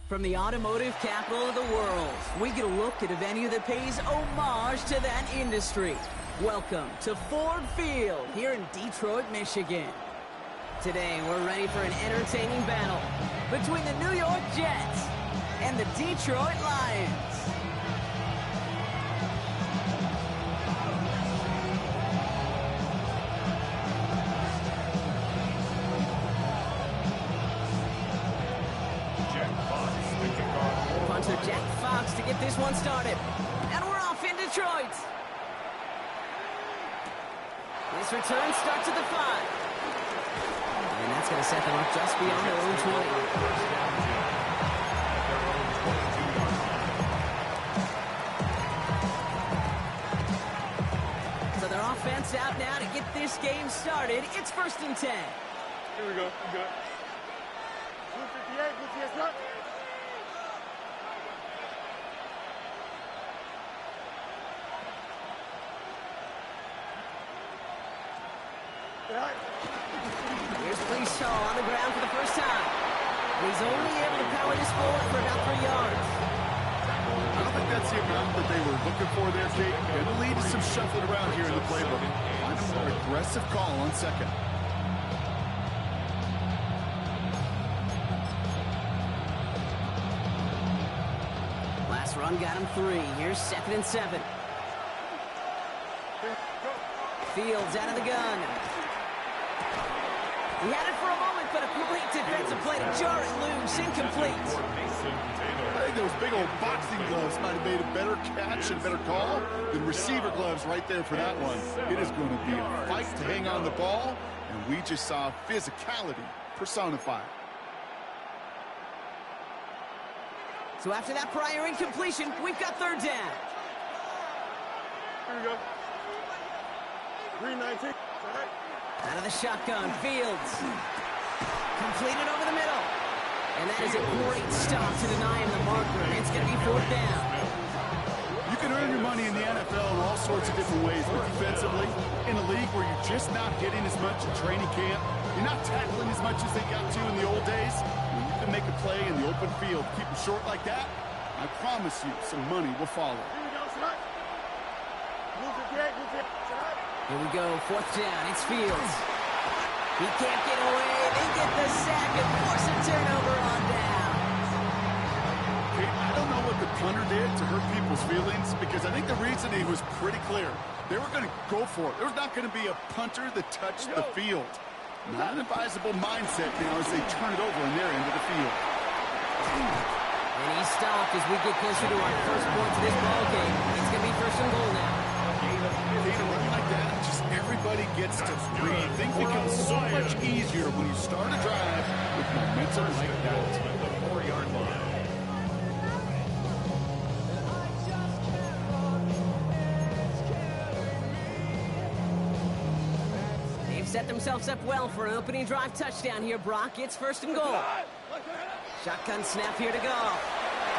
From the automotive capital of the world, we get a look at a venue that pays homage to that industry. Welcome to Ford Field here in Detroit, Michigan. Today, we're ready for an entertaining battle between the New York Jets and the Detroit Lions. To get this one started. And we're off in Detroit. This return starts at the 5. And that's going to set them up just beyond their own 20. So their offense out now to get this game started. It's 1st and 10. Here we go. We got Blue 58, Blue 58. Here's Shaw on the ground for the first time. He's only able to power this forward for about 3 yards. I don't think that's the amount that they were looking for there, Jake. Going to lead to some shuffling around here in the playbook. Find a more aggressive call on second. Last run got him 3. Here's 2nd and 7. Fields out of the gun. He had it for a moment, but a great defensive play to jar it loose, incomplete. I think those big old boxing gloves might have made a better catch and a better call than receiver gloves right there for that one. It is going to be a fight to hang on the ball, and we just saw physicality personified. So after that prior incompletion, we've got 3rd down. Here we go. 319. Out of the shotgun, Fields. Completed over the middle. And that is a great stop to deny him the marker. It's going to be 4th down. You can earn your money in the NFL in all sorts of different ways, but defensively, in a league where you're just not hitting as much in training camp, you're not tackling as much as they got to in the old days, when you can make a play in the open field, keep them short like that, I promise you some money will follow. Here we go, Select. Blue 58, Blue 58. Select. Here we go, 4th down, it's Fields. He can't get away, they get the sack and force a turnover on down. Okay, I don't know what the punter did to hurt people's feelings, because I think the reasoning was pretty clear. They were going to go for it. There was not going to be a punter that touched the field. Not an advisable mindset now as they turn it over on their end of the field. And he's stopped as we get closer to our first point to this ball game. It's going to be 1st and goal now. Running like that, just everybody gets to breathe. Things become so much easier when you start a drive with momentum like that. The 4-yard line. set themselves up well for an opening drive touchdown here, Brock. It's 1st and goal. Shotgun snap here to go.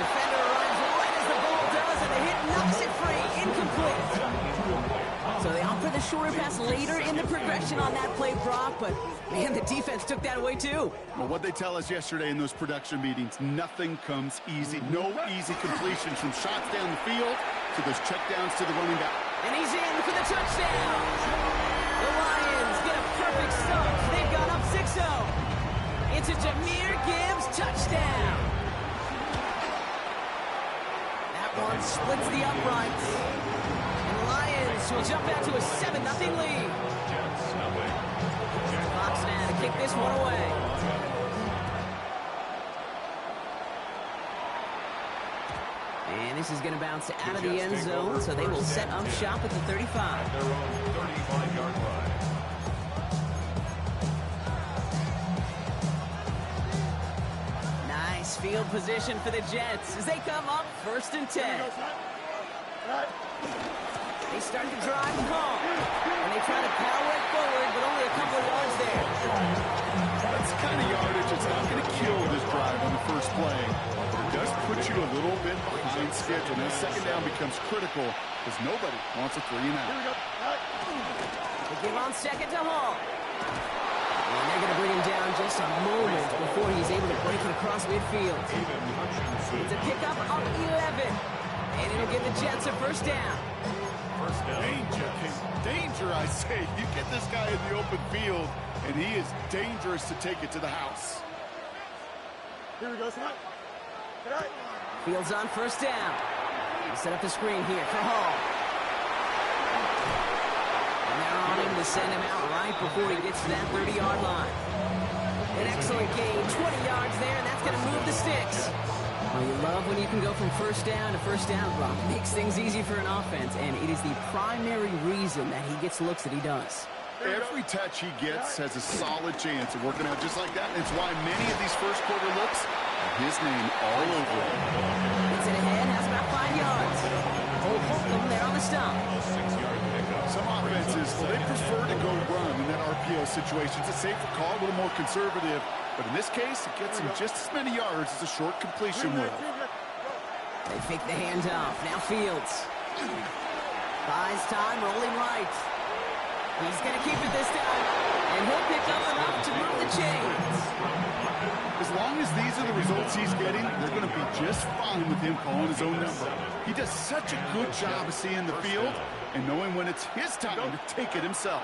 Defender arrives right as the ball does, and the hit knocks it free. Incomplete. So they opt for the shorter pass later in the progression on that play, Brock, but man, the defense took that away too. Well, what they tell us yesterday in those production meetings, nothing comes easy. No easy completions from shots down the field to those checkdowns to the running back. And he's in for the touchdown. The Lions get a perfect start. They've got up 6-0. It's a Jahmyr Gibbs touchdown. That one splits the uprights. And the Lions will jump out to a 7-0 lead. Fox now to kick this one away. And this is going to bounce out of the end zone, so they will set up shop at the 35. Their own 35-yard line. Nice field position for the Jets as they come up 1st and 10. They start to drive the ball, and they try to power it forward, but only a couple of yards there. That's the kind of yardage that's not going to kill this drive on the first play. It does put you a little bit behind schedule. Now, 2nd down becomes critical because nobody wants a 3-and-out. They give on 2nd to Hall. And they're going to bring him down just a moment before he's able to break it across midfield. It's a pickup of 11. And it'll give the Jets a 1st down. Danger, I say. You get this guy in the open field, and he is dangerous to take it to the house. Here we go, son. Fields on 1st down. They set up the screen here for Hall. And they're on him to send him out right before he gets to that 30-yard line. An excellent gain, 20 yards there, and that's going to move the sticks. Well, you love when you can go from 1st down to 1st down, Brock. Makes things easy for an offense, and it is the primary reason that he gets looks that he does. Every touch he gets has a solid chance of working out just like that. And it's why many of these first quarter looks have his name all over it. Gets it ahead, has about 5 yards. Holcomb there on the stump. Some offenses, well, they prefer to go run in that RPO situation. It's a safer call, a little more conservative. But in this case, it gets him just as many yards as a short completion will. They fake the handoff. Now Fields. Buys time, rolling right. He's going to keep it this time. And he'll pick up enough to move the chains. As long as these are the results he's getting, they're going to be just fine with him calling his own number. He does such a good job of seeing the field and knowing when it's his time to take it himself.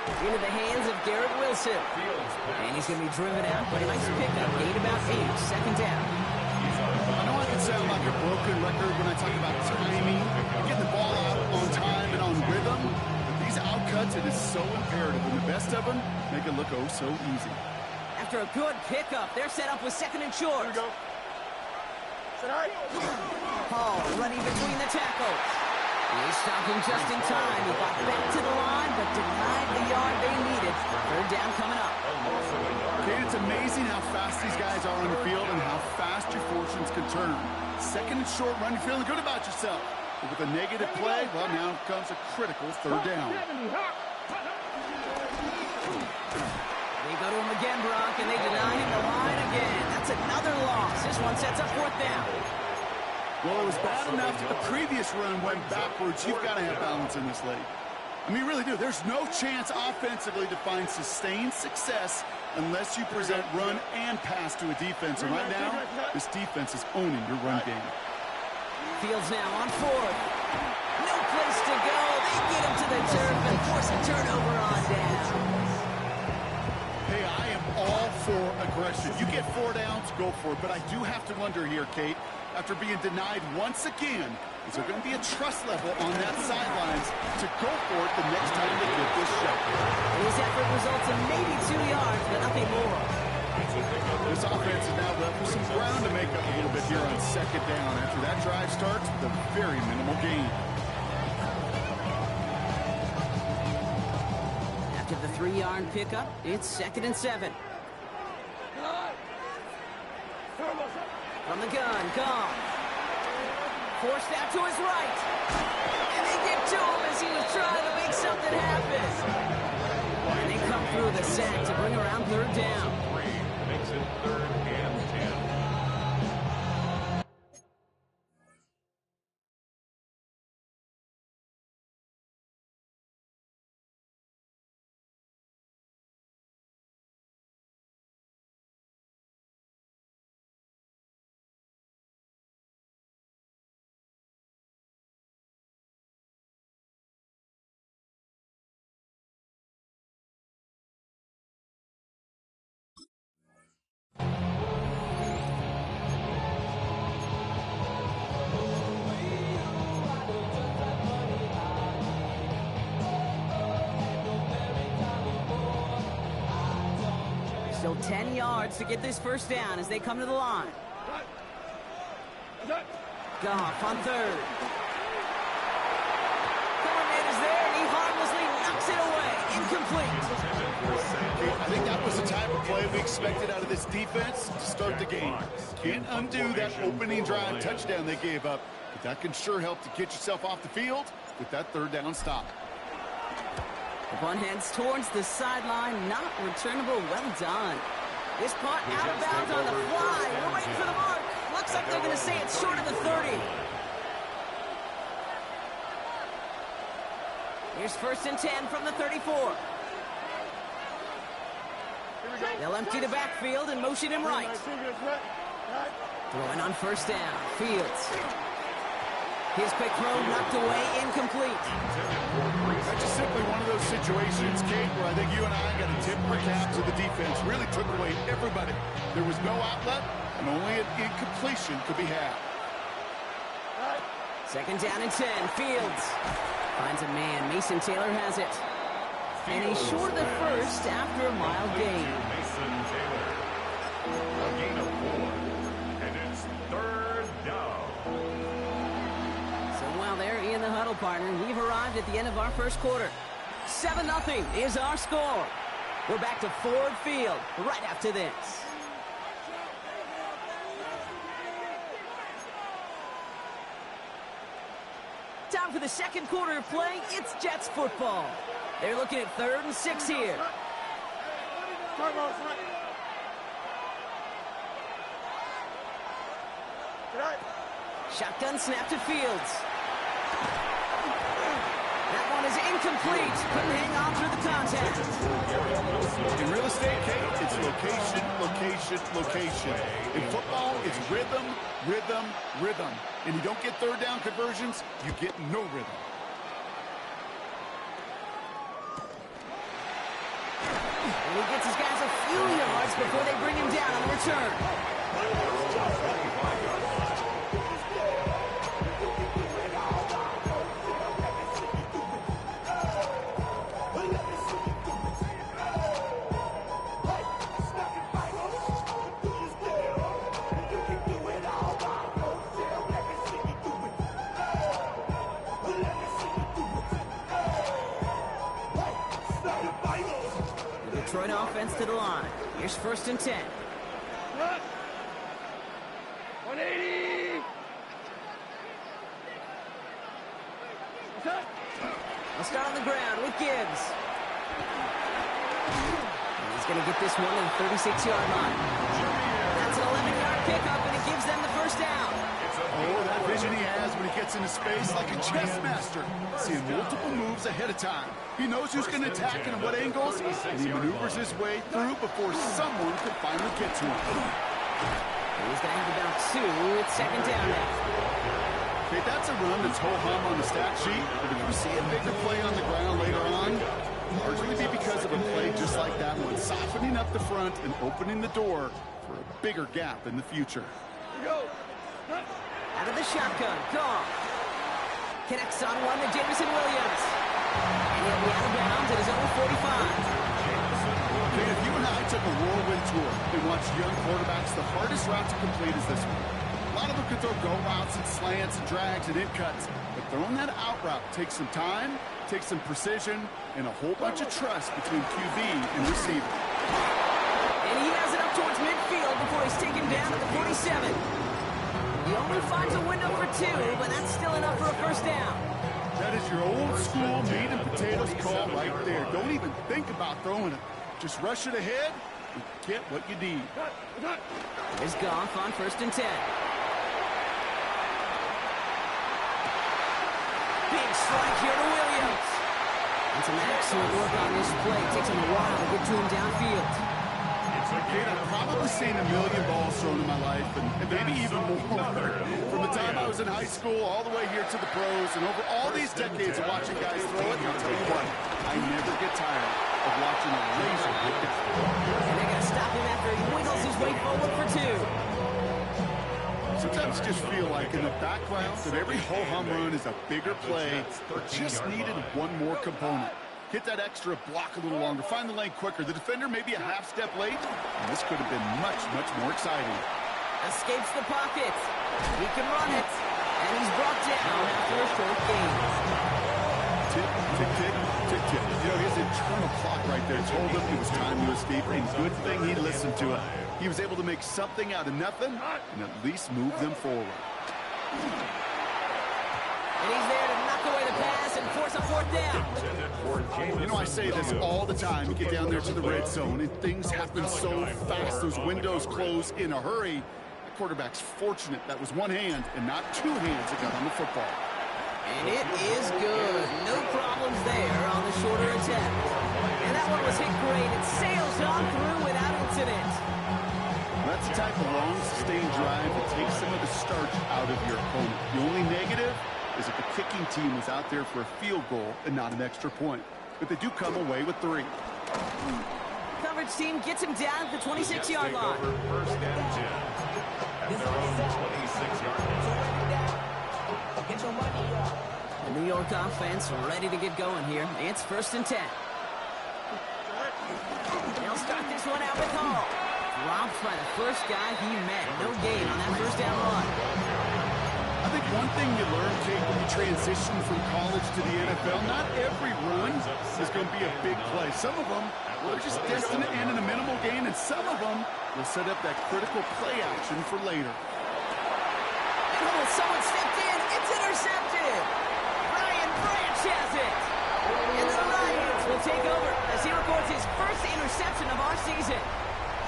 Into the hands of Garrett Wilson. And he's going to be driven out, but a nice pickup. Gain about 8, 2nd down. I know I can sound like a broken record when I talk about timing, getting the ball out on time and on rhythm, but these outcuts, it is so imperative, and the best of them make it look oh so easy. After a good pickup, they're set up with 2nd and short. Here we go. Hall running between the tackles. He's stopping just in time. He got back to the line, but denied the yard they needed. 3rd down coming up. Kate, it's amazing how fast these guys are on the field and how fast your fortunes can turn. 2nd and short run, you're feeling good about yourself. But with a negative play, well, now comes a critical 3rd down. They go to him again, Brock, and they deny him the line again. That's another loss. This one sets up 4th down. Well, it was bad enough that the previous run went backwards. You've got to have balance in this league. I mean, you really do. There's no chance offensively to find sustained success unless you present run and pass to a defense. And right now, this defense is owning your run game. Fields now on 4th. No place to go. They get him to the turf and force a turnover on down. Hey, I am all for aggression. You get 4 downs, go for it. But I do have to wonder here, Kate, after being denied once again, is there going to be a trust level on that sidelines to go for it the next time they get this shot? His effort results in maybe 2 yards, but nothing more. This offense is now left with some ground to make up a little bit here on 2nd down after that drive starts with a very minimal gain. After the 3-yard pickup, it's 2nd and 7. From the gun, Goff. Forced out to his right. And they get to him as he was trying to make something happen. And they come through the sack to bring around third down. Makes it 3rd and 10. Still 10 yards to get this first down as they come to the line. Goff on third. Foreman is there, and he harmlessly knocks it away. Incomplete. I think that was the type of play we expected out of this defense to start the game. Can't undo that opening drive touchdown they gave up, but that can sure help to get yourself off the field with that third down stop. The punt heads towards the sideline, not returnable. Well done. This punt out of bounds on the fly. We're waiting for the mark. Looks like they're going to say it's short of the 30. Here's 1st and 10 from the 34. They'll empty the backfield and motion him right. Throwing on 1st down. Fields. His quick throw knocked away, incomplete. That's just simply one of those situations, Kate, where I think you and I got to tip our caps to the defense. Really took away everybody. There was no outlet, and only an incompletion could be had. 2nd down and 10. Fields finds a man. Mason Taylor has it. And he's short of the first after a mile gain. Mason Taylor. A gain of 4. And it's 3rd down. So while they're in the huddle, partner, we've arrived at the end of our first quarter. 7-0 is our score. We're back to Ford Field right after this. Time for the second quarter of play. It's Jets football. They're looking at 3rd and 6 here. Shotgun snap to Fields. That one is incomplete. Couldn't hang on through the contact. In real estate, Kate, it's location, location, location. In football, it's rhythm, rhythm, rhythm. And you don't get third down conversions, you get no rhythm. And he gets his guys a few yards before they bring him down on the return. Detroit offense to the line. Here's 1st and 10. 180. I'll start on the ground with Gibbs. And he's going to get this one to the 36-yard line. That's an 11-yard pickup, and it gives them the first down. Oh, that vision he has when he gets into space like a chess master. Seeing multiple moves ahead of time. He knows who's going to attack and at what angles, and he maneuvers his way through before someone can finally get to him. He's going to have about 2. It's 2nd down now. Okay, that's a run that's ho-hum on the stat sheet, but if you see a bigger play on the ground later on, largely be because of a play just like that one, softening up the front and opening the door for a bigger gap in the future. Out of the shotgun, Goff. Connects on one to Jameson Williams. And he'll be out of bounds at his own 45. Okay, if you and I took a whirlwind tour and watched young quarterbacks, the hardest route to complete is this one. A lot of them can throw go routes and slants and drags and in cuts, but throwing that out route takes some time, takes some precision, and a whole bunch of trust between QB and receiver. And he has it up towards midfield before he's taken down at the 47. He only finds a window for 2, but that's still enough for a first down. That is your old school meat and potatoes call right there. Don't even think about throwing it. Just rush it ahead and get what you need. Here's Goff on 1st and 10. Big strike here to Williams. And some excellent work on this play. Takes him a while to get to him downfield. Kid, I've probably seen a million balls thrown in my life, and maybe even more. From the time I was in high school all the way here to the pros, and over all these decades of watching guys throw it, I'll tell you what, I never get tired of watching a laser hit down. And they're going to stop him after he wiggles his way forward for 2. Sometimes I just feel like in the background of every ho-hum run is a bigger play, but just needed one more component. Hit that extra block a little longer, find the lane quicker. The defender may be a half step late, and this could have been much, much more exciting. Escapes the pocket. He can run it. And he's brought down after a short gain. Tick, tick, tick, tick, tick. You know, his internal clock right there told him it was time to escape, and good thing he listened to it. He was able to make something out of nothing and at least move them forward. And he's there to knock away the pass and force a 4th down. You know, I say this all the time. You get down there to the red zone, and things happen so fast. Those windows close in a hurry. The quarterback's fortunate that was one hand and not 2 hands that got on the football. And it is good. No problems there on the shorter attempt. And that one was hit great. It sails on through without incident. That's the type of long, sustained drive that takes some of the starch out of your opponent. The only negative is if the kicking team was out there for a field goal and not an extra point. But they do come away with 3. Coverage team gets him down at the 26-yard line. First and 10. At their own 26-yard line. The New York offense ready to get going here. It's 1st and 10. They'll start this one out with Hall. Dropped by the first guy he met. No gain on that first down run. I think one thing you learn, Kate, when you transition from college to the NFL, not every run is going to be a big play. Some of them are just destined to end in a minimal gain, and some of them will set up that critical play action for later. Oh, someone stepped in. It's intercepted. Ryan Branch has it. And the Lions will take over as he records his first interception of our season.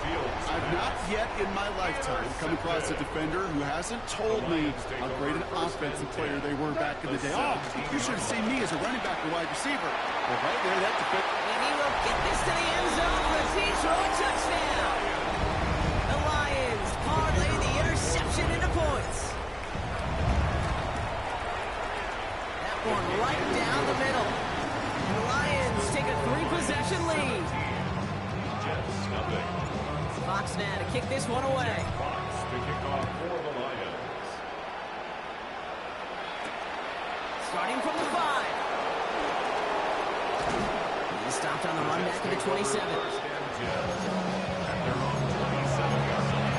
I've not yet in my lifetime come across a defender who hasn't told me how great an offensive player they were back in the day. Oh, you should have seen me as a running back or wide receiver. Well, right there, that defender. And he will get this to the end zone for a Detroit touchdown. The Lions parlay the interception into points. That one right down the middle. The Lions take a 3-possession lead. Fox now to kick this one away. Fox to kick off for the Lions. Starting from the 5. He's stopped on the run back to the 27. First and 10 at their own 27-yard line.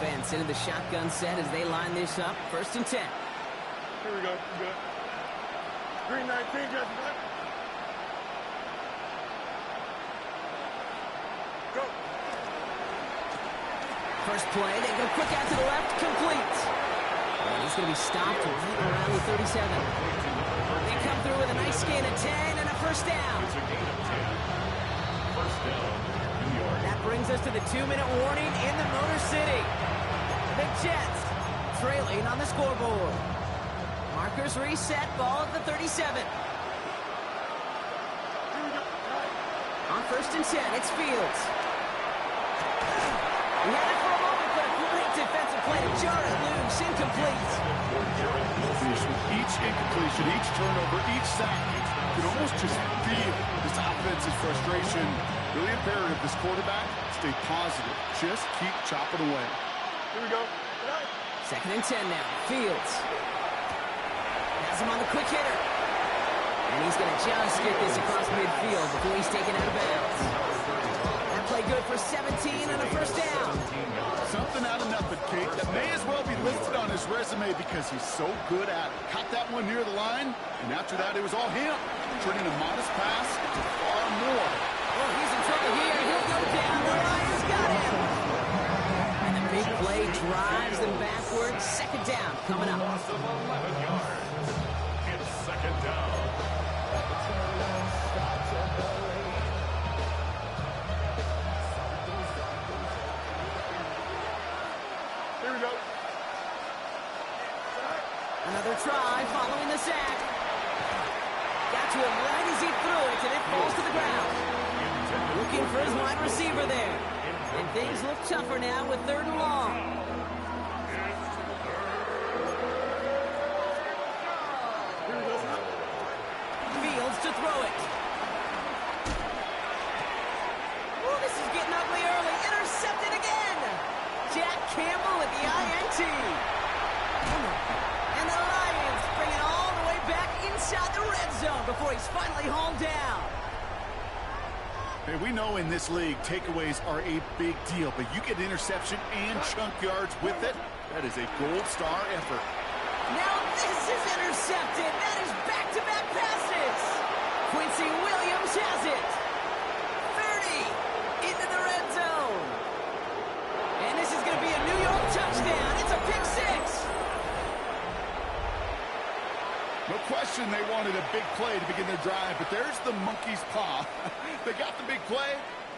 Offense into the shotgun set as they line this up. 1st and 10. Here we go. Good. Green 19, Jesse. Go. First play, they go quick out to the left, complete. And he's going to be stopped right around the 37. They come through with a nice gain of 10 and a first down. It's a gain of 10. First down, New York. That brings us to the 2-minute warning in the Motor City. The Jets trailing on the scoreboard. Markers reset, ball at the 37. On 1st and 10, it's Fields. He had it for a moment, but a great defensive play to jar it loose, incomplete. With each incompletion, each turnover, each sack, you can almost just feel this offense's frustration. Really imperative this quarterback stay positive. Just keep chopping away. Here we go. 2nd and 10 now. Fields has him on the quick hitter. And he's going to just get this across midfield before he's taken out of bounds. That play good for 17 and a first down. Something out of nothing, Kate, that may as well be listed on his resume because he's so good at it. Caught that one near the line, and after that, it was all him, turning a modest pass to far more. Oh, he's in trouble here. He'll go down. The Lions got him. And the big play drives them backwards. Second down coming up. Loss of 11 yards. It's second down. Here we go. Another try following the sack. Got to him right as he threw it, and it falls to the ground. Looking for his wide receiver there. And things look tougher now with 3rd and long. Fields to throw it. Ooh, this is getting ugly early. Intercepted again. Jack Campbell with the INT. And the Lions bring it all the way back inside the red zone before he's finally hauled down. Hey, we know in this league, takeaways are a big deal, but you get interception and chunk yards with it. That is a gold star effort. Now this is intercepted. That is back-to-back passes. Quincy Williams has it. 30 into the red zone. And this is going to be a New York touchdown. It's a pick six. No question they wanted a big play to begin their drive, but there's the monkey's paw. They got the big play,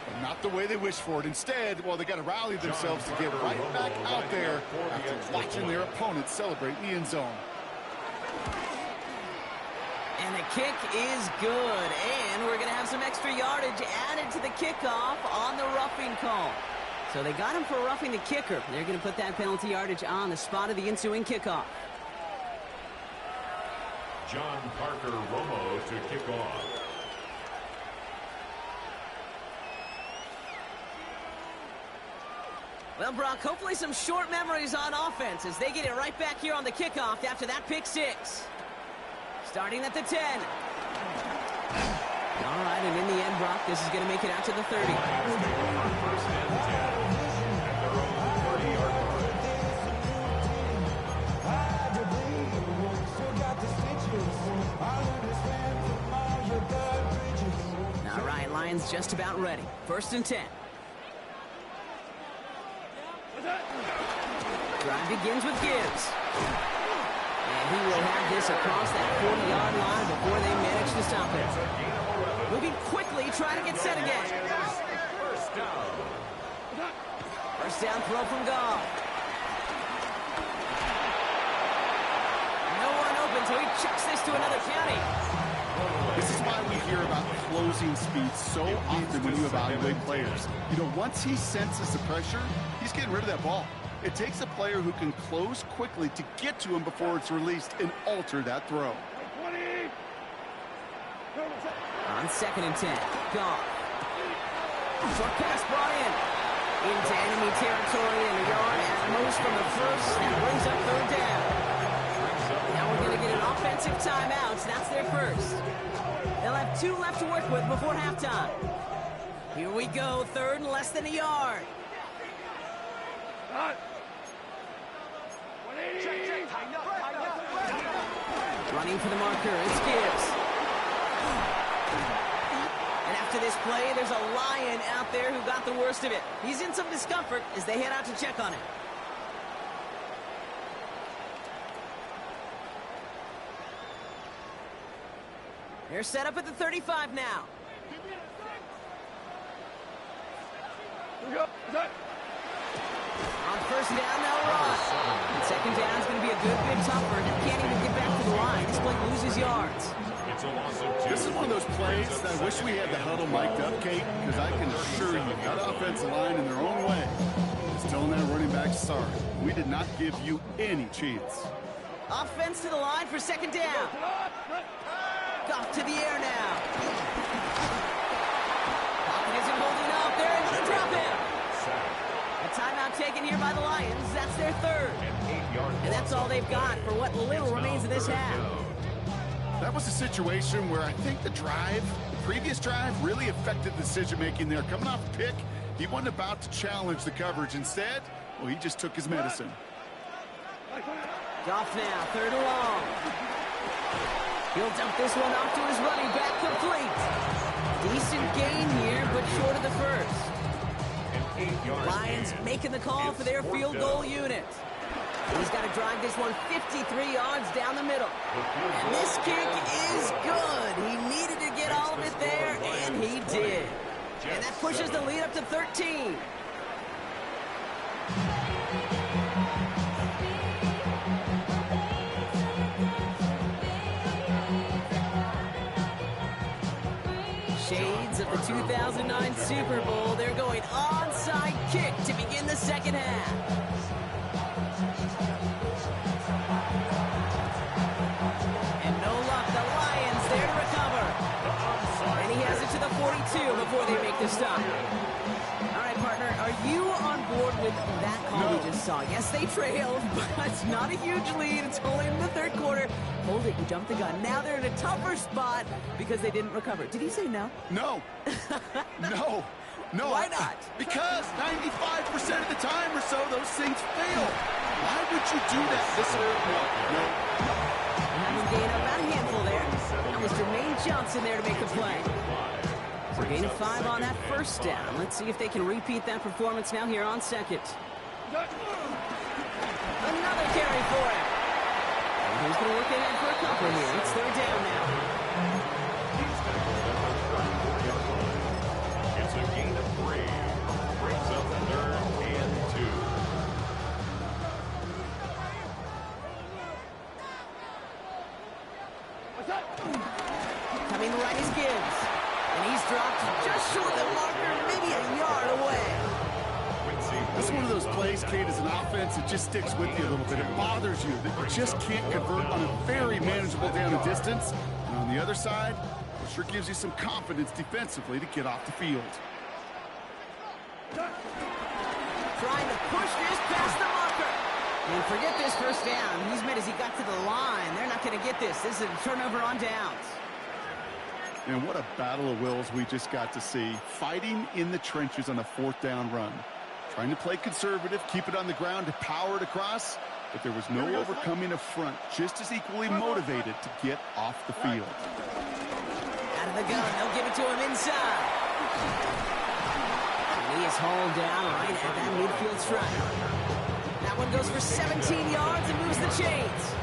but not the way they wished for it. Instead, well, they got to rally themselves to get right back out there after watching their opponents celebrate in the end zone. And the kick is good. And we're going to have some extra yardage added to the kickoff on the roughing call. So they got him for roughing the kicker. They're going to put that penalty yardage on the spot of the ensuing kickoff. John Parker Romo to kick off. Well, Brock, hopefully some short memories on offense as they get it right back here on the kickoff after that pick six. Starting at the 10. All right, and in the end, Brock, this is going to make it out to the 30. First and 10 at their own 30-yard line. All right, Lions just about ready. 1st and 10. Drive begins with Gibbs. And he will have this across that 40-yard line before they manage to stop it. Moving quickly, trying to get set again. First down. First down throw from Goff. No one open, so he chucks this to another county. This is why we hear about closing speed so often when you evaluate players. You know, once he senses the pressure, he's getting rid of that ball. It takes a player who can close quickly to get to him before it's released and alter that throw. On 2nd and 10, Goff. Short pass brought in. Into enemy territory and a yard at most from the first. That brings up 3rd down. Now we're going to get an offensive timeout. That's their first. They'll have 2 left to work with before halftime. Here we go, 3rd and less than a yard. Running for the marker, it's Gibbs. And after this play, there's a Lion out there who got the worst of it. He's in some discomfort as they head out to check on him. They're set up at the 35 now. On 1st down, they'll run. And 2nd down is going to be a good bit tougher. They can't even get back to the line. This play loses yards. It's a loss of 2. This is one of those plays that I wish we had the huddle mic'd up, Kate, because I can assure you that offensive line in their own way is telling that running back, sorry, we did not give you any chance. Offense to the line for 2nd down. Goff to the air now. Pocket isn't holding up. They're able to drop him. A timeout taken here by the Lions. That's their 3rd. And that's all they've got for what little remains of this half. That was a situation where I think the previous drive, really affected decision-making there. Coming off a pick, He wasn't about to challenge the coverage. Instead, well, he just took his medicine. Goff now, 3rd and long. He'll dump this one off to his running back, complete. Decent gain here, but short of the first. Lions making the call for their field goal unit. He's got to drive this one 53 yards down the middle. And this kick is good. He needed to get all of it there, and he did. And that pushes the lead up to 13. Shades of the 2009 Super Bowl. They're going onside kick to begin the second half. And no luck. The Lions there to recover. And he has it to the 42 before they make the stop. All right, partner, are you on board with that call we just saw? Yes, they trailed, but it's not a huge lead. It's only in the 3rd quarter. Hold it, you jumped the gun. Now they're in a tougher spot because they didn't recover. Did he say no? No. No. No. Why not? Because 95% of the time or so, those things fail. Why would you do that? No. Having gained about a handful there. That was Jermaine Johnson there to make the play. So gain of 5 on that first down. Let's see if they can repeat that performance now here on second. Another carry for him. And he's going to look ahead for a couple here. It's 3rd down now. It's a gain of 3. Brings up 3rd and 2. Coming right is Gibbs. And he's dropped just short of the marker, maybe a yard away. This is one of those plays, Kate, as an offense, it just sticks with you a little bit. It bothers you that you just can't convert on a very manageable down and distance. And on the other side, it sure gives you some confidence defensively to get off the field. Trying to push this past the marker. And forget this first down. He's made as he got to the line. They're not going to get this. This is a turnover on downs. And what a battle of wills we just got to see. Fighting in the trenches on a 4th down run. Trying to play conservative, keep it on the ground to power it across, but there was no overcoming a front, just as equally motivated to get off the field. Out of the gun, they'll give it to him inside. And he is hauled down right at that midfield stripe. That one goes for 17 yards and moves the chains.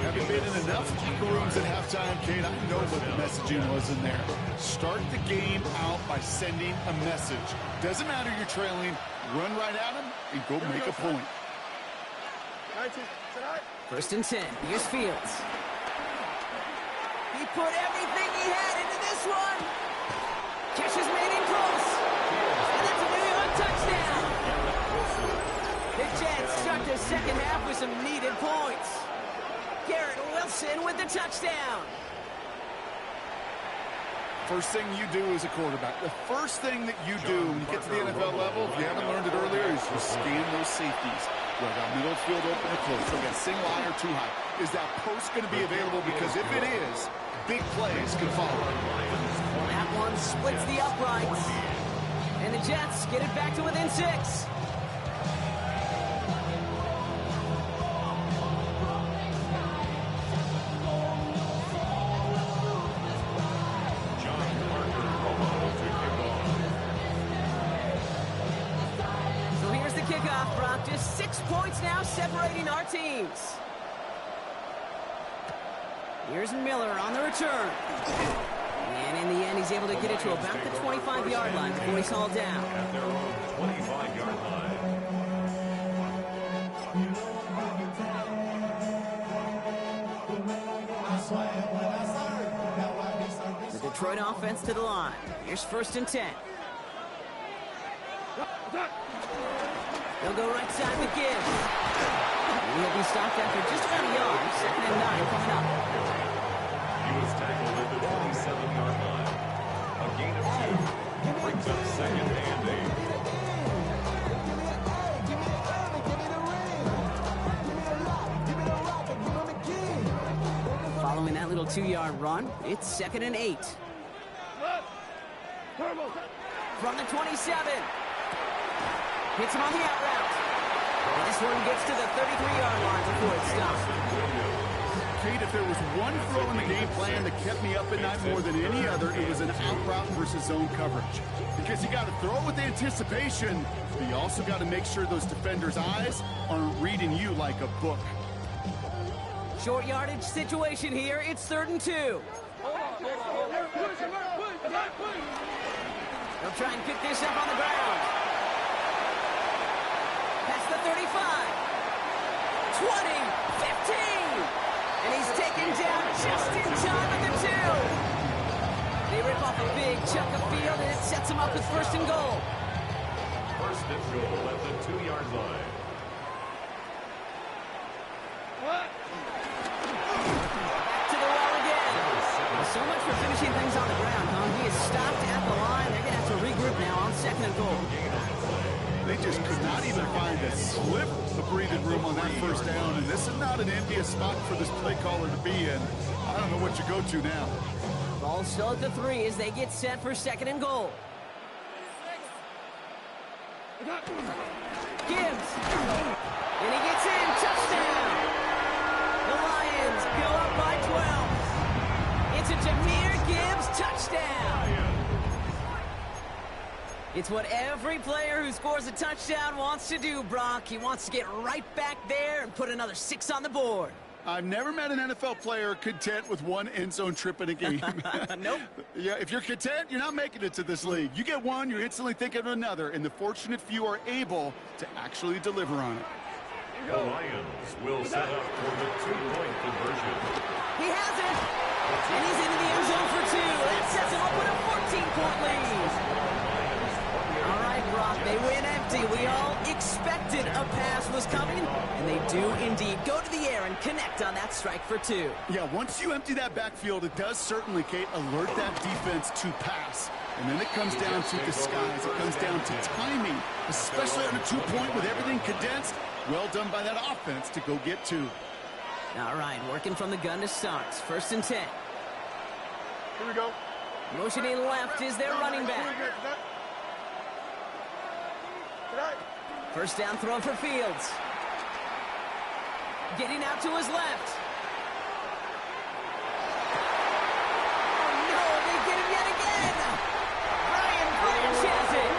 Having been in enough locker rooms at halftime, Kate, I know what the messaging was in there. Start the game out by sending a message. Doesn't matter you're trailing, run right at him and go make a point. 1st and 10. Here's Fields. He put everything he had into this one. Catch is made in close. And that's a New York touchdown. The Jets start the second half with some needed points. Garrett Wilson with the touchdown. First thing you do as a quarterback, the first thing that you do when you get to the NFL level, if you haven't learned it earlier, is you scan those safeties. Do I got middle field open or close? Do I got single high or too high? Is that post going to be available? Because if it is, big plays can follow. That one splits the uprights. And the Jets get it back to within 6. Just 6 points now separating our teams. Here's Miller on the return. And in the end, he's able to get it to about the 25-yard line before he's hauled down. At their own 25-yard line. The Detroit offense to the line. Here's 1st and 10. They'll go right side with Gibbs. He'll be stopped after just about a yard. 2nd and 9 coming up. He was tackled at the 27-yard line. A gain of 2. Brings up 2nd and 8. Following that little 2-yard run, it's 2nd and 8. From the 27. Hits him on the out route. And this one gets to the 33-yard line before it stops. Kate, if there was one throw in the game plan that kept me up at night more than any other, it was an out route versus zone coverage. Because you got to throw with anticipation, but you also got to make sure those defenders' eyes aren't reading you like a book. Short yardage situation here. It's 3rd and 2. They'll try and pick this up on the ground. Past the 35. 20. 15. And he's taken down just in time at the 2. They rip off a big chunk of field, and it sets him up with 1st and goal. 1st and goal at the 2-yard line. Back to the wall again. Well, so much for finishing things on the ground, huh? He is stopped at the line. They're going to have to regroup now on 2nd and goal. They just could not even find a slip of breathing room on that 1st down, and this is not an envious spot for this play caller to be in. I don't know what you go to now. Ball still at the 3 as they get set for 2nd and goal. Gibbs. And he gets in. Touchdown. The Lions go up by 12. It's a Jahmyr Gibbs touchdown. It's what every player who scores a touchdown wants to do, Brock. He wants to get right back there and put another 6 on the board. I've never met an NFL player content with one end zone trip in a game. Nope. Yeah, if you're content, you're not making it to this league. You get one, you're instantly thinking of another, and the fortunate few are able to actually deliver on it. The Lions will set up for the 2-point conversion. He has it, and he's into the end zone for 2. That sets him up with a 14-point lead. All right, Brock, they win empty. We all expected a pass was coming, and they do indeed go to the air and connect on that strike for 2. Yeah, once you empty that backfield, it does certainly, Kate, alert that defense to pass. And then it comes down to disguise. It comes down to timing, especially on a 2-point with everything condensed. Well done by that offense to go get 2. All right, working from the gun to start. 1st and 10. Here we go. Motioning left is their running back. 1st down throw for Fields. Getting out to his left. Oh, no, they get him yet again. Brian Branch has it.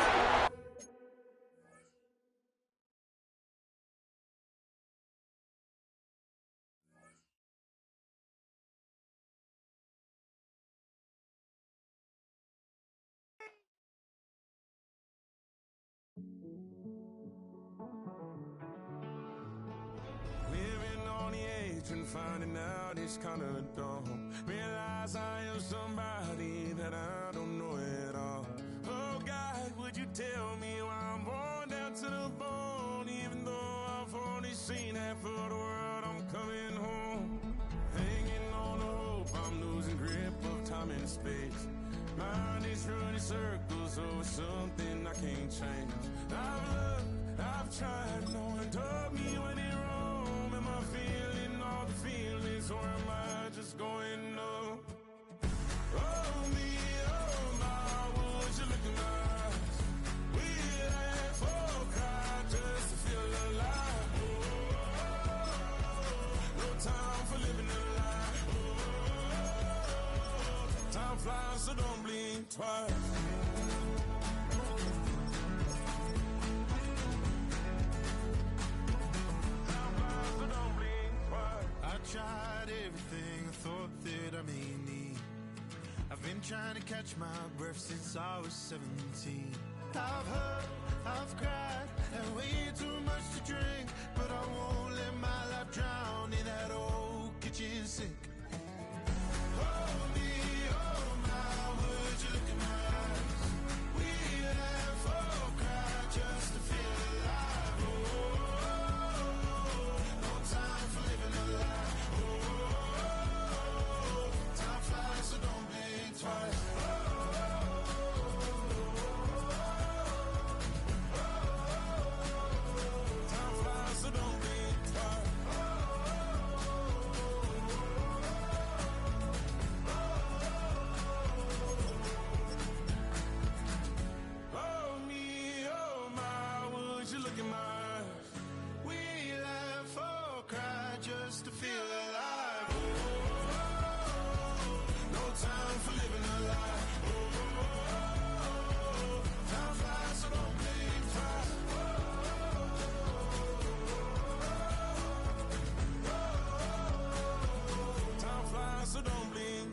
And finding out it's kinda dumb. Realize I am somebody that I don't know at all. Oh God, would you tell me why I'm born down to the bone? Even though I've only seen half of the world, I'm coming home. Hanging on to hope, I'm losing grip of time and space. Mind is running circles over something I can't change. I've looked, I've tried, no one told me when it wrong. Am I feeling all the feelings, or am I just going up? Oh me, oh my, would you look in my eyes? We laugh or cry just to feel alive. No time for living a lie. Time flies, so don't blink twice. Tried everything I thought that I may need. I've been trying to catch my breath since I was 17. I've hurt, I've cried, and way too much to drink, but I won't let my life drown in that old kitchen sink. Oh me, oh my, would you look in my eyes? We laugh or cry just to feel alive. Oh, no time for living a lie. So don't blink twice. Time flies, so don't blink twice.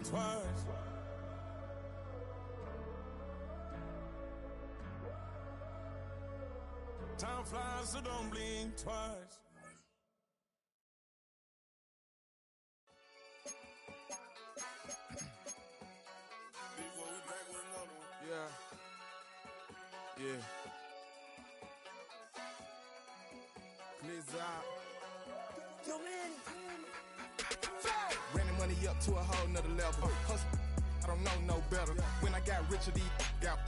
twice. Time flies, so don't blink twice. Yeah. Blizzard. Yo, man. Running money up to a whole nother level. Hustle, I don't know no better. When I got richer, these got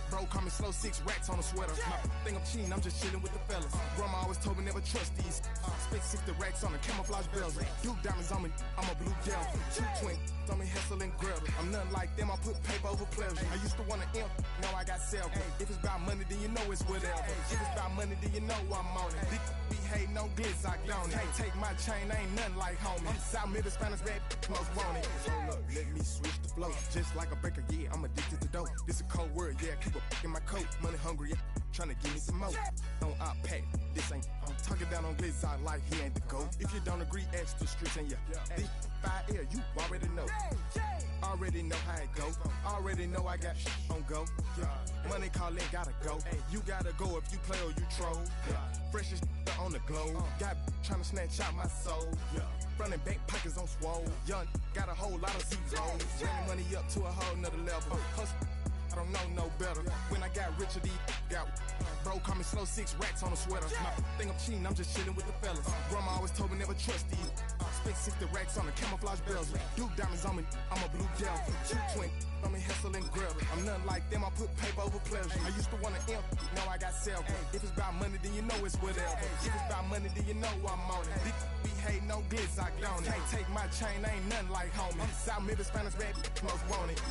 bro, call me slow, 6 racks on a sweater. My think I'm cheating, I'm just chilling with the fellas. Grandma always told me never trust these. Spent 60 racks on the camouflage bells. Duke diamonds on me, I'm a blue gel. 2 twin on me, Hessel and Gretel. I'm nothing like them, I put paper over pleasure. I used to want to imp, now I got self. If it's about money, then you know it's whatever. If it's about money, then you know I'm on it. These be hating on glitz, I don't it. Can't take my chain, ain't nothing like homie. South Middle Spanish bad most want it. Hold up, let me switch the flow. Just like a breaker, yeah, I'm addicted to dope. This a cold word, yeah, keep a in my coat. Money hungry, yeah, tryna give me some more. On op pack, this ain't. I'm talking down on glitz, I like he ain't the goat. If you don't agree, ask the streets and yeah. This 5 air, you already know. Already know how it go. Already know I got on go. Money calling, gotta go. You gotta go if you play or you troll. Freshest on the globe. Got tryna snatch out my soul. Front and back pockets on swole. Young, got a whole lot of zeros. Running money up to a whole nother level. Hustle, I don't know no better. When I got richer, these got bro, call me slow, 6 racks on a sweater. My think I'm cheating, I'm just chilling with the fellas. Grandma always told me never trust these. Spent 60 racks on the camouflage bells. Duke diamonds on me, I'm a blue gel. 2 twin on me, Hessel and Gretel. I'm nothing like them, I put paper over pleasure. I used to want to imp, now I got self. If it's about money, then you know it's whatever. If it's about money, then you know I'm on it. These be hating on glitz, I don't it. Can't take my chain, ain't nothing like homie. South Middle Spanish bad most want it.